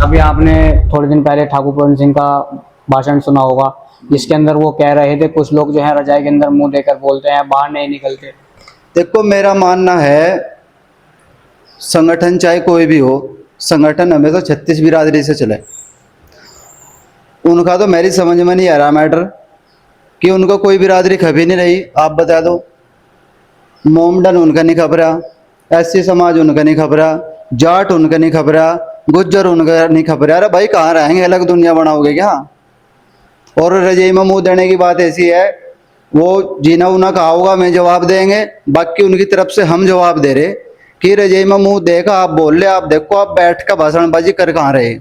अभी आपने थोड़े दिन पहले ठाकुर पवन सिंह का भाषण सुना होगा, जिसके अंदर वो कह रहे थे कुछ लोग जो है रजाई के अंदर मुंह देकर बोलते हैं, बाहर नहीं निकलते। देखो, मेरा मानना है संगठन चाहे कोई भी हो, संगठन हमेशा 36 बिरादरी से चले। उनका तो मेरी समझ में नहीं आ रहा मैटर कि उनको कोई बिरादरी खबी नहीं रही। आप बता दो, मोमडन उनका नहीं खबरा, एससी समाज उनका नहीं खबरा, जाट उनका नहीं खबरा, गुज्जर उनका नहीं खबरा। अरे भाई कहाँ रहेंगे, अलग दुनिया बनाओगे क्या? और रजाई में मुंह देने की बात ऐसी है, वो जीना उना कहा होगा मैं जवाब देंगे, बाकी उनकी तरफ से हम जवाब दे रहे कि रजाई में मुंह देखा आप बोल रहे, आप देखो आप बैठ कर भाषणबाजी कर कहाँ रहे।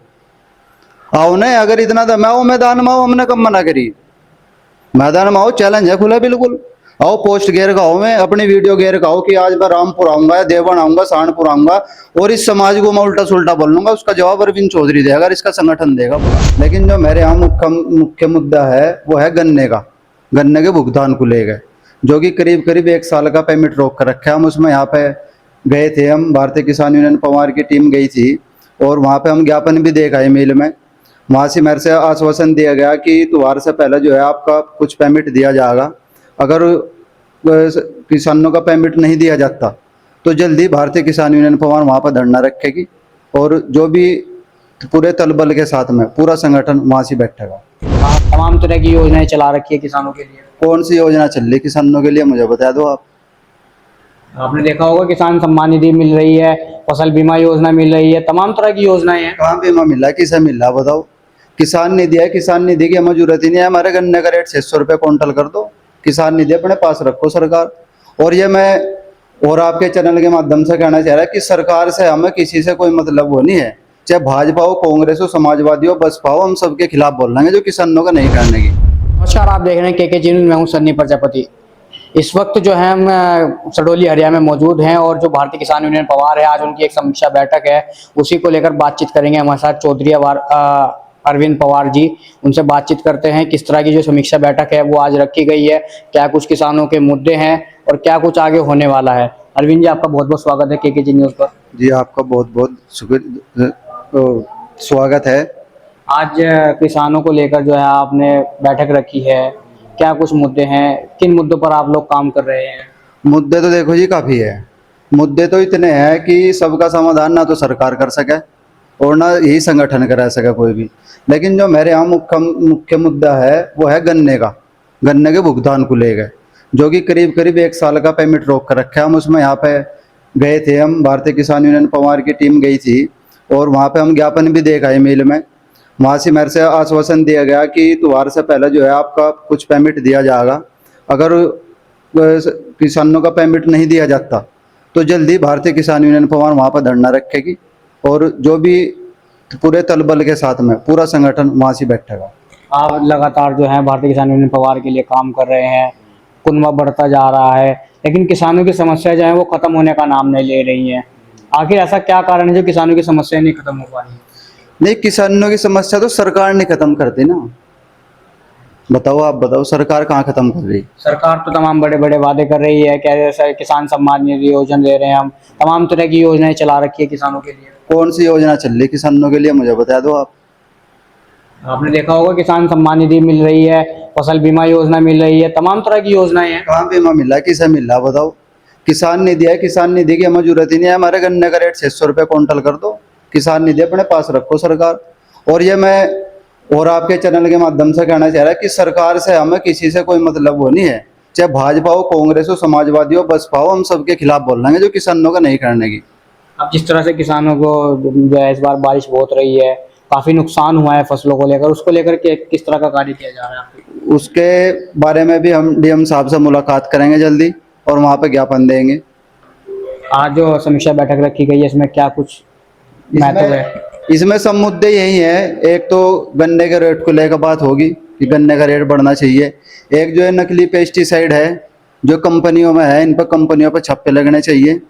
आओ ना, अगर इतना दम आओ मैदान में आओ, हमने कब मना करी। मैदान में आओ, चैलेंज है खुला बिल्कुल। आओ पोस्ट घेर का आओ, मैं अपनी वीडियो घेर का आओ कि आज मैं रामपुर आऊंगा, देवबन आऊंगा, सहारनपुर आऊंगा और इस समाज को मैं उल्टा सुल्टा बोल लूंगा। उसका जवाब अरविंद चौधरी देगा, अगर इसका संगठन देगा पूरा। लेकिन जो मेरे यहाँ मुख्य मुद्दा है वो है गन्ने का, गन्ने के भुगतान को लेकर, जो कि करीब करीब 1 साल का पेमेंट रोक कर रखा है। हम उसमें यहाँ पे गए थे, हम भारतीय किसान यूनियन पवार की टीम गई थी और वहाँ पे हम ज्ञापन भी दे आए मेल में। वहाँ से मेरे से आश्वासन दिया गया कि त्योहार से पहले जो है आपका कुछ पेमेंट दिया जाएगा। अगर किसानों का पेमेंट नहीं दिया जाता तो जल्दी भारतीय किसान यूनियन पवार वहाँ पर धरना रखेगी और जो भी पूरे तलबल के साथ में पूरा संगठन वहाँ से बैठेगा। तमाम तरह की योजनाएं चला रखी है किसानों के लिए। कौन सी योजना चल रही किसानों के लिए, मुझे बता दो आप। आपने देखा होगा किसान सम्मान निधि मिल रही है, फसल बीमा योजना मिल रही है, तमाम तरह की योजनाएं हैं। कहाँ बीमा मिला, किसे मिला बताओ। किसान निधि है, किसान निधि की हमें जरूरत ही नहीं है। हमारे गन्ने का रेट 600 रुपये क्विंटल कर दो, किसान निधि अपने पास रखो सरकार। और ये मैं और आपके चैनल के माध्यम से कहना चाह रहा है कि सरकार से हमें किसी से कोई मतलब वो नहीं है, चाहे भाजपा हो, कांग्रेस हो, समाजवादी हो, बसपा हो, हम सबके खिलाफ बोल रहे हैं जो किसानों का नहीं करने की। नमस्कार, आप देख रहे हैं के जी न्यूज़, मैं हूं सन्नी प्रजापति। इस वक्त जो है हम सडोली हरियाणा में मौजूद हैं और जो भारतीय किसान यूनियन पवार है, आज उनकी एक समीक्षा बैठक है, उसी को लेकर बातचीत करेंगे। हमारे साथ चौधरी अरविंद पवार जी, उनसे बातचीत करते हैं किस तरह की जो समीक्षा बैठक है वो आज रखी गई है, क्या कुछ किसानों के मुद्दे हैं और क्या कुछ आगे होने वाला है। अरविंद जी, आपका बहुत बहुत स्वागत है के जी न्यूज़ पर। जी, आपका बहुत बहुत स्वागत है। आज किसानों को लेकर जो है आपने बैठक रखी है, क्या कुछ मुद्दे हैं, किन मुद्दों पर आप लोग काम कर रहे हैं? मुद्दे तो देखो जी काफ़ी है। मुद्दे तो इतने हैं कि सबका समाधान ना तो सरकार कर सके और ना यही संगठन करा सके कोई भी। लेकिन जो मेरे यहाँ मुख्य मुद्दा है वो है गन्ने का, गन्ने के भुगतान को लेकर, जो कि करीब करीब 1 साल का पेमेंट रोक कर रखा है। हम उसमें यहाँ पे गए थे, हम भारतीय किसान यूनियन पवार की टीम गई थी और वहाँ पे हम ज्ञापन भी दे आए मेल में। वहाँ से मेरे से आश्वासन दिया गया कि त्योहार से पहले जो है आपका कुछ पेमेंट दिया जाएगा। अगर किसानों का पेमेंट नहीं दिया जाता तो जल्दी भारतीय किसान यूनियन पवार वहाँ पर धरना रखेगी और जो भी पूरे तलबल के साथ में पूरा संगठन वहाँ से बैठेगा। आप लगातार जो है भारतीय किसान यूनियन पवार के लिए काम कर रहे हैं, कुनबा बढ़ता जा रहा है, लेकिन किसानों की समस्या जो है वो खत्म होने का नाम नहीं ले रही है। आखिर ऐसा क्या कारण है जो किसानों की समस्या नहीं खत्म हो पा रही? नहीं, किसानों की समस्या तो सरकार ने खत्म कर दी ना। बताओ, आप बताओ, सरकार कहाँ खत्म कर रही? सरकार तो तमाम बड़े बड़े वादे कर रही है, कह रहे किसान सम्मान निधि योजना दे रहे हैं, हम तमाम तरह की योजनाएं चला रखी है किसानों के लिए। कौन सी योजना चल रही किसानों के लिए, मुझे बता दो आप। आपने देखा होगा किसान सम्मान निधि मिल रही है, फसल बीमा योजना मिल रही है, तमाम तरह की योजनाएं हैं। कहाँ बीमा मिला, किसे मिला बताओ। किसान निधि है, किसान निधि की हमें जरूरत ही नहीं है। हमारे गन्ने का रेट 600 रुपये क्विंटल कर दो, किसान निधि अपने पास रखो सरकार। और ये मैं और आपके चैनल के माध्यम से कहना चाह रहा है कि सरकार से हमें किसी से कोई मतलब वो नहीं है, चाहे भाजपा हो, कांग्रेस हो, समाजवादी हो, बसपा हो, हम सबके खिलाफ बोल रहे हैं जो किसानों का नहीं करने की। अब जिस तरह से किसानों को जो है इस बार बारिश बहुत रही है, काफी नुकसान हुआ है फसलों को लेकर, उसको लेकर के किस तरह का कार्य किया जा रहा है? उसके बारे में भी हम डीएम साहब से मुलाकात करेंगे जल्दी और वहाँ पे ज्ञापन देंगे। आज जो समीक्षा बैठक रखी गई है इसमें क्या कुछ महत्व है? इसमें सब मुद्दे यही हैं। एक तो गन्ने के रेट को लेकर बात होगी कि गन्ने का रेट बढ़ना चाहिए। एक जो है नकली पेस्टिसाइड है जो कंपनियों में है, इन पर कंपनियों पर छापे लगने चाहिए।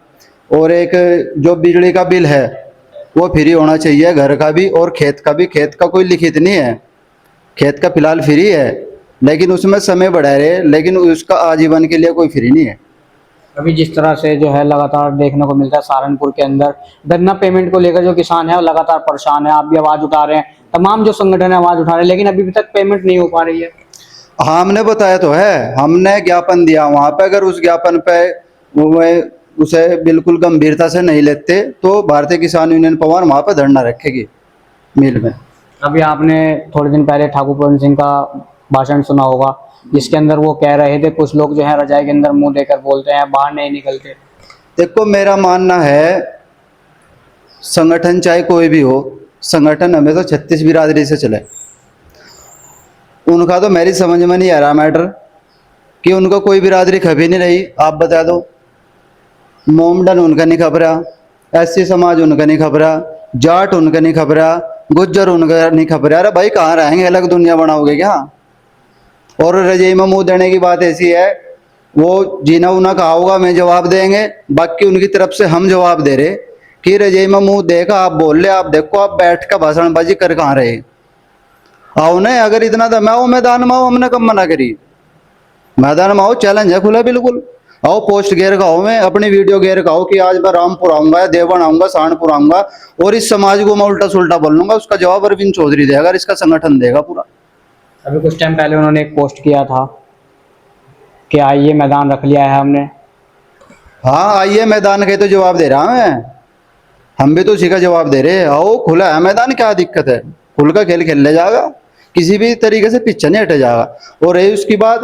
और एक जो बिजली का बिल है वो फ्री होना चाहिए, घर का भी और खेत का भी। खेत का कोई लिखित नहीं है, खेत का फिलहाल फ्री है लेकिन उसमें समय बढ़ा रहे, लेकिन उसका आजीवन के लिए कोई फ्री नहीं है। अभी जिस तरह से जो है लगातार देखने को मिलता है सहारनपुर के अंदर गन्ना पेमेंट को लेकर जो किसान है वो लगातार परेशान है, आप भी आवाज उठा रहे हैं, तमाम जो संगठन है आवाज उठा रहे हैं, लेकिन अभी तक पेमेंट नहीं हो पा रही है। हाँ, हमने बताया तो है, हमने ज्ञापन दिया वहां पे, अगर उस ज्ञापन पे वो उसे बिल्कुल गंभीरता से नहीं लेते तो भारतीय किसान यूनियन पवार वहां पे धरना रखेगी मिल में। अभी आपने थोड़े दिन पहले ठाकुर पवन सिंह का भाषण सुना होगा, जिसके अंदर वो कह रहे थे कुछ लोग जो है रजाई के अंदर मुंह देकर बोलते हैं, बाहर नहीं निकलते। देखो, मेरा मानना है संगठन चाहे कोई भी हो, संगठन हमें तो 36 बिरादरी से चले। उनका तो मेरी समझ में नहीं आ रहा मैटर कि उनको कोई बिरादरी खबी नहीं रही। आप बता दो, मोमडन उनका नहीं खबरा, एससी समाज उनका नहीं खबरा, जाट उनका नहीं खबरा, गुज्जर उनका नहीं खबरा। अरे भाई, कहाँ रहेंगे, अलग दुनिया बनाओगे क्या? और रजाई में मुंह देने की बात ऐसी है, वो जीना उना कहा होगा मैं जवाब देंगे, बाकी उनकी तरफ से हम जवाब दे रहे कि रजाई में मुंह देखा आप बोल ले, आप देखो आप बैठ कर भाषणबाजी कर कहाँ रहे। आओ नहीं, अगर इतना दम आओ मैदान में आओ, हमने कब मना करी। मैदान में आओ, चैलेंज है खुला बिल्कुल। आओ, पोस्ट गेर का हो, मैं अपनी वीडियो गेर का हो कि आज मैं रामपुर आऊंगा या देवगढ़ आऊंगा, सहारनपुर आऊंगा और इस समाज को मैं उल्टा सुल्टा बोल लूंगा। उसका जवाब अरविंद चौधरी देगा, इसका संगठन देगा पूरा। अभी कुछ टाइम पहले उन्होंने एक पोस्ट किया था कि आइए मैदान रख लिया है हमने। हाँ, आइए मैदान के तो जवाब दे रहा मैं, हम भी तो उसी का जवाब दे रहे। आओ, खुला है मैदान, क्या दिक्कत है, खुल का खेल खेल ले जाएगा, किसी भी तरीके से पीछे नहीं हटे जाएगा। और रही उसकी बात,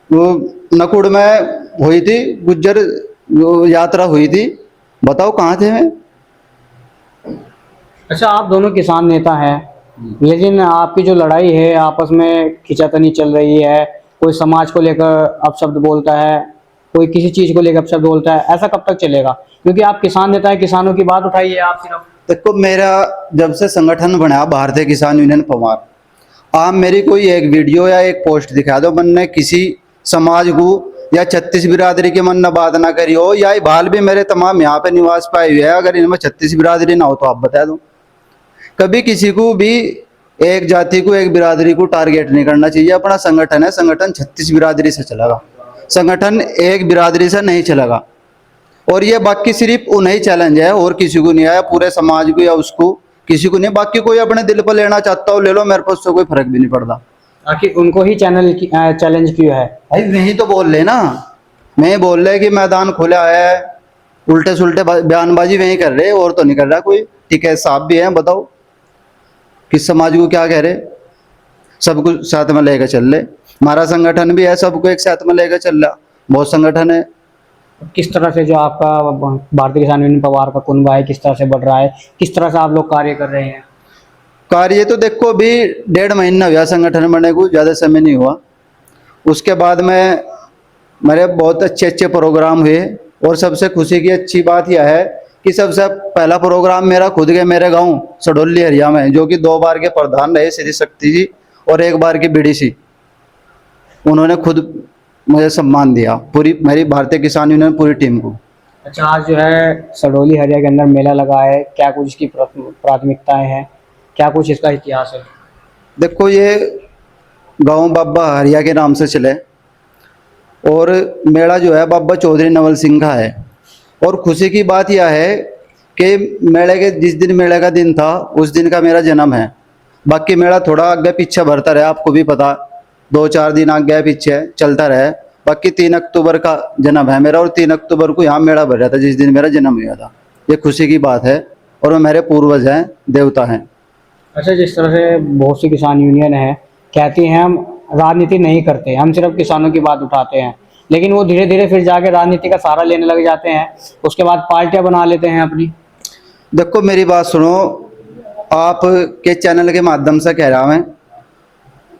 वो नकुड़ में हुई थी गुज्जर यात्रा हुई थी, बताओ कहाँ थे मैं? अच्छा, आप दोनों किसान नेता हैं, लेकिन आपकी जो लड़ाई है आपस में खिंचातानी चल रही है, कोई समाज को लेकर अपशब्द बोलता है, कोई किसी चीज को लेकर अपशब्द बोलता है, ऐसा कब तक चलेगा? क्योंकि आप किसान नेता है, किसानों की बात उठाइए आप सिर्फ। देखो, मेरा जब से संगठन बना भारतीय किसान यूनियन पवार, आप मेरी कोई एक वीडियो या एक पोस्ट दिखा दो, मैंने किसी समाज को या 36 बिरादरी के मन ने बात ना करी हो, या ये बाल भी मेरे तमाम यहाँ पे निवास पाए हुए है, अगर इनमें 36 बिरादरी ना हो तो आप बता दो। कभी किसी को भी एक जाति को, एक बिरादरी को टारगेट नहीं करना चाहिए। अपना संगठन है, संगठन 36 बिरादरी से चलेगा, संगठन एक बिरादरी से नहीं चलेगा। और ये बाकी सिर्फ उन्हें चैलेंज है, और किसी को नहीं आया, पूरे समाज को या उसको किसी को नहीं। बाकी कोई अपने दिल पर लेना चाहता हो ले लो, मेरे पास तो कोई फर्क भी नहीं पड़ता। आखिर उनको ही चैलेंज क्यों है? भाई वही तो बोल ले ना, मैं बोल रहे कि मैदान खुला है, उल्टे सुल्टे बयानबाजी वही कर रहे, और तो नहीं कर रहा कोई। ठीक है, साहब भी हैं, बताओ किस समाज को क्या कह रहे, सबको साथ में लेकर चल रहे। हमारा संगठन भी है, सबको एक साथ में लेकर चल रहा, बहुत संगठन है। किस तरह से जो आपका भारतीय किसान यूनियन पवार का कुनबा है, किस तरह से बढ़ रहा है, किस तरह से आप लोग कार्य कर रहे हैं? कार्य तो देखो, अभी 1.5 महीना हुआ संगठन बनने को, ज़्यादा समय नहीं हुआ। उसके बाद में मेरे बहुत अच्छे अच्छे प्रोग्राम हुए, और सबसे खुशी की अच्छी बात यह है कि सबसे पहला प्रोग्राम मेरा खुद के मेरे गांव सडोली हरिया में, जो कि 2 बार के प्रधान रहे श्री शक्ति जी और 1 बार की बीडीसी, उन्होंने खुद मुझे सम्मान दिया, पूरी मेरी भारतीय किसान यूनियन पूरी टीम को। अच्छा, आज जो है सडोली हरिया के अंदर मेला लगा है, क्या कुछ इसकी प्राथमिकताएं हैं, क्या कुछ इसका इतिहास है? देखो, ये गांव बाबा हरिया के नाम से चले, और मेला जो है बाबा चौधरी नवल सिंह का है। और खुशी की बात यह है कि मेले के जिस दिन मेले का दिन था उस दिन का मेरा जन्म है। बाकी मेला थोड़ा आगे पीछे भरता रहे, आपको भी पता, 2-4 दिन आगे पीछे चलता रहे। बाकी 3 अक्टूबर का जन्म है मेरा, और 3 अक्टूबर को यहाँ मेला भर रहा था जिस दिन मेरा जन्म हुआ था। ये खुशी की बात है, और वो मेरे पूर्वज हैं, देवता हैं। अच्छा, जिस तरह से बहुत सी किसान यूनियन है कहती हैं हम राजनीति नहीं करते, हम सिर्फ किसानों की बात उठाते हैं, लेकिन वो धीरे धीरे फिर जाके राजनीति का सहारा लेने लग जाते हैं, उसके बाद पार्टियां बना लेते हैं अपनी। देखो, मेरी बात सुनो, आप के चैनल के माध्यम से कह रहा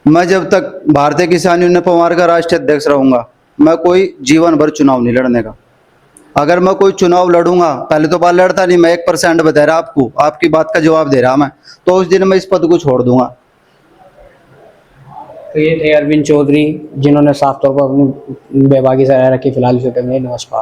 मैं जब तक भारतीय किसान यूनियन पवार का राष्ट्रीय अध्यक्ष रहूंगा, मैं कोई जीवन भर चुनाव नहीं लड़ने का। अगर मैं कोई चुनाव लड़ूंगा, पहले तो बात लड़ता नहीं, मैं 1% बता रहा आपको, आपकी बात का जवाब दे रहा मैं, तो उस दिन मैं इस पद को छोड़ दूंगा। तो ये थे अरविंद चौधरी, जिन्होंने साफ तौर पर अपनी बेबाकी से रखी। फिलहाल इस वीडियो में नमस्कार।